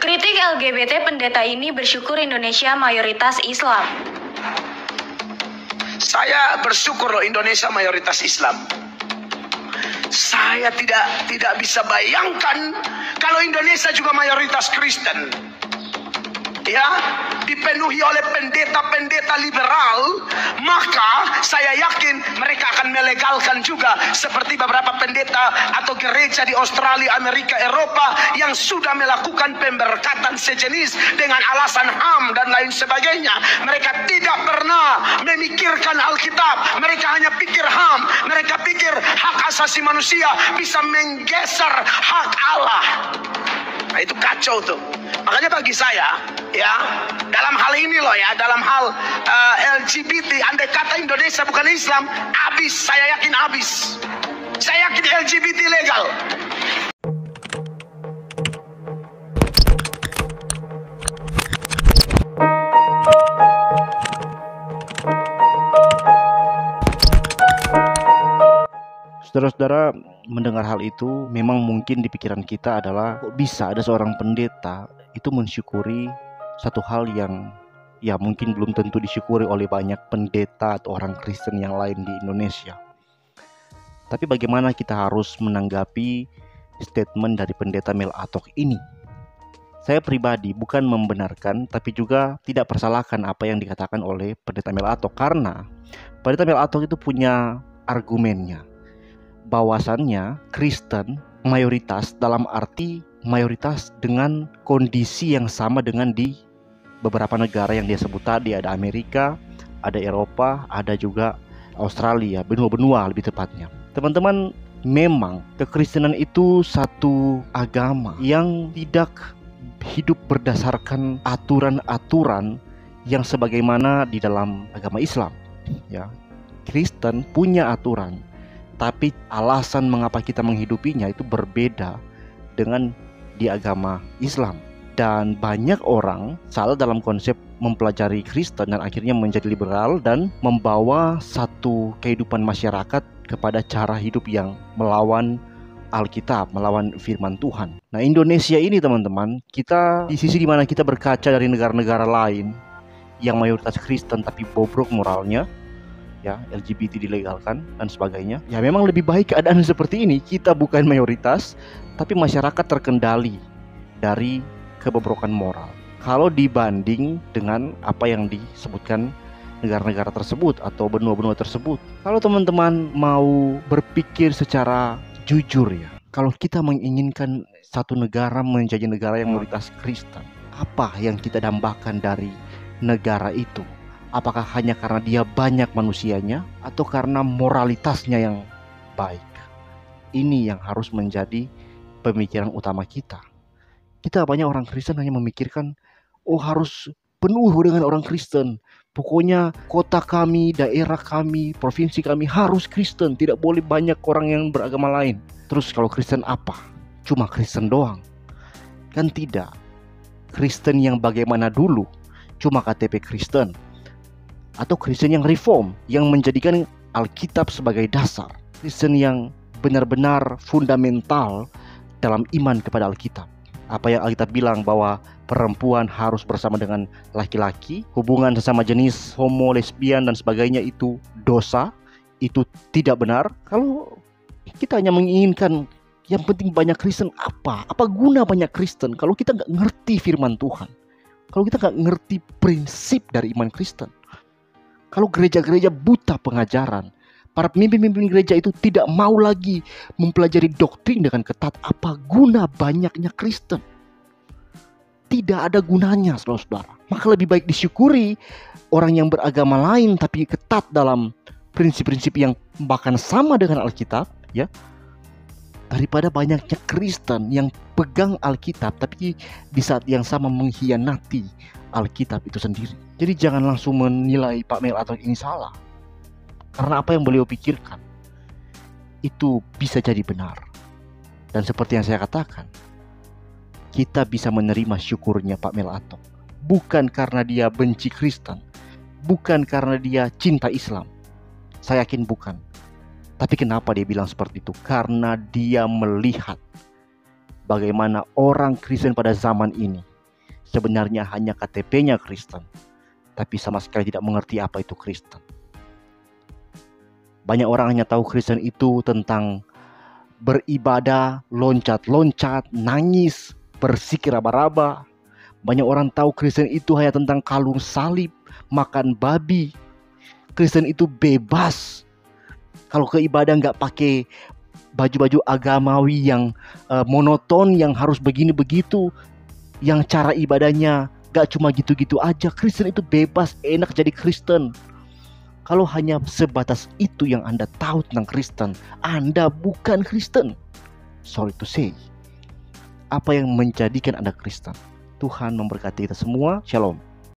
Kritik LGBT pendeta ini bersyukur Indonesia mayoritas Islam. Saya bersyukur loh Indonesia mayoritas Islam. Saya tidak bisa bayangkan kalau Indonesia juga mayoritas Kristen. Ya, dipenuhi oleh pendeta-pendeta liberal, maka saya yakin mereka akan melegalkan juga seperti beberapa pendeta atau gereja di Australia, Amerika, Eropa yang sudah melakukan pemberkatan sejenis dengan alasan HAM dan lain sebagainya. Mereka tidak pernah memikirkan Alkitab, mereka hanya pikir HAM, mereka pikir hak asasi manusia bisa menggeser hak Allah. Nah, itu kacau tuh. Makanya bagi saya, ya, dalam hal ini loh ya, dalam hal LGBT, andai kata Indonesia bukan Islam, habis, saya yakin habis. Saya yakin LGBT legal. Saudara-saudara, mendengar hal itu memang mungkin di pikiran kita adalah kok bisa ada seorang pendeta itu mensyukuri satu hal yang ya mungkin belum tentu disyukuri oleh banyak pendeta atau orang Kristen yang lain di Indonesia. Tapi bagaimana kita harus menanggapi statement dari pendeta Mel Atok ini? Saya pribadi bukan membenarkan tapi juga tidak persalahkan apa yang dikatakan oleh pendeta Mel Atok, karena pendeta Mel Atok itu punya argumennya. Bahwasannya Kristen mayoritas dalam arti mayoritas dengan kondisi yang sama dengan di beberapa negara yang dia sebut tadi. Ada Amerika, ada Eropa, ada juga Australia, benua-benua lebih tepatnya. Teman-teman, memang kekristenan itu satu agama yang tidak hidup berdasarkan aturan-aturan yang sebagaimana di dalam agama Islam. Ya, Kristen punya aturan, tapi alasan mengapa kita menghidupinya itu berbeda dengan di agama Islam. Dan banyak orang salah dalam konsep mempelajari Kristen dan akhirnya menjadi liberal dan membawa satu kehidupan masyarakat kepada cara hidup yang melawan Alkitab, melawan firman Tuhan. Nah, Indonesia ini teman-teman, kita di sisi dimana kita berkaca dari negara-negara lain yang mayoritas Kristen tapi bobrok moralnya, ya, LGBT dilegalkan dan sebagainya. Ya, memang lebih baik keadaan seperti ini. Kita bukan mayoritas, tapi masyarakat terkendali dari kebobrokan moral. Kalau dibanding dengan apa yang disebutkan negara-negara tersebut atau benua-benua tersebut. Kalau teman-teman mau berpikir secara jujur ya, kalau kita menginginkan satu negara menjadi negara yang mayoritas Kristen, apa yang kita dambakan dari negara itu? Apakah hanya karena dia banyak manusianya atau karena moralitasnya yang baik? Ini yang harus menjadi pemikiran utama kita. Kita banyak orang Kristen hanya memikirkan, oh harus penuh dengan orang Kristen. Pokoknya kota kami, daerah kami, provinsi kami harus Kristen. Tidak boleh banyak orang yang beragama lain. Terus kalau Kristen apa? Cuma Kristen doang? Kan tidak. Kristen yang bagaimana dulu? Cuma KTP Kristen. Atau Kristen yang reform, yang menjadikan Alkitab sebagai dasar. Kristen yang benar-benar fundamental dalam iman kepada Alkitab. Apa yang Alkitab bilang bahwa perempuan harus bersama dengan laki-laki, hubungan sesama jenis, homo, lesbian dan sebagainya itu dosa, itu tidak benar. Kalau kita hanya menginginkan yang penting banyak Kristen, apa guna banyak Kristen kalau kita nggak ngerti firman Tuhan, kalau kita nggak ngerti prinsip dari iman Kristen. Kalau gereja-gereja buta pengajaran, para pemimpin-pemimpin gereja itu tidak mau lagi mempelajari doktrin dengan ketat, apa guna banyaknya Kristen? Tidak ada gunanya, saudara-saudara. Maka lebih baik disyukuri orang yang beragama lain tapi ketat dalam prinsip-prinsip yang bahkan sama dengan Alkitab, ya, daripada banyaknya Kristen yang pegang Alkitab tapi di saat yang sama mengkhianati Alkitab itu sendiri. Jadi jangan langsung menilai Pak Mel Atok ini salah, karena apa yang beliau pikirkan itu bisa jadi benar. Dan seperti yang saya katakan, kita bisa menerima syukurnya Pak Mel Atok, bukan karena dia benci Kristen, bukan karena dia cinta Islam. Saya yakin bukan. Tapi kenapa dia bilang seperti itu? Karena dia melihat bagaimana orang Kristen pada zaman ini sebenarnya hanya KTP-nya Kristen, tapi sama sekali tidak mengerti apa itu Kristen. Banyak orang hanya tahu Kristen itu tentang beribadah, loncat-loncat, nangis, bersiki raba-raba. Banyak orang tahu Kristen itu hanya tentang kalung salib, makan babi. Kristen itu bebas. Kalau ke ibadah nggak pakai baju-baju agamawi yang monoton, yang harus begini-begitu, yang cara ibadahnya nggak cuma gitu-gitu aja. Kristen itu bebas, enak jadi Kristen. Kalau hanya sebatas itu yang Anda tahu tentang Kristen, Anda bukan Kristen. Sorry to say. Apa yang menjadikan Anda Kristen? Tuhan memberkati kita semua. Shalom.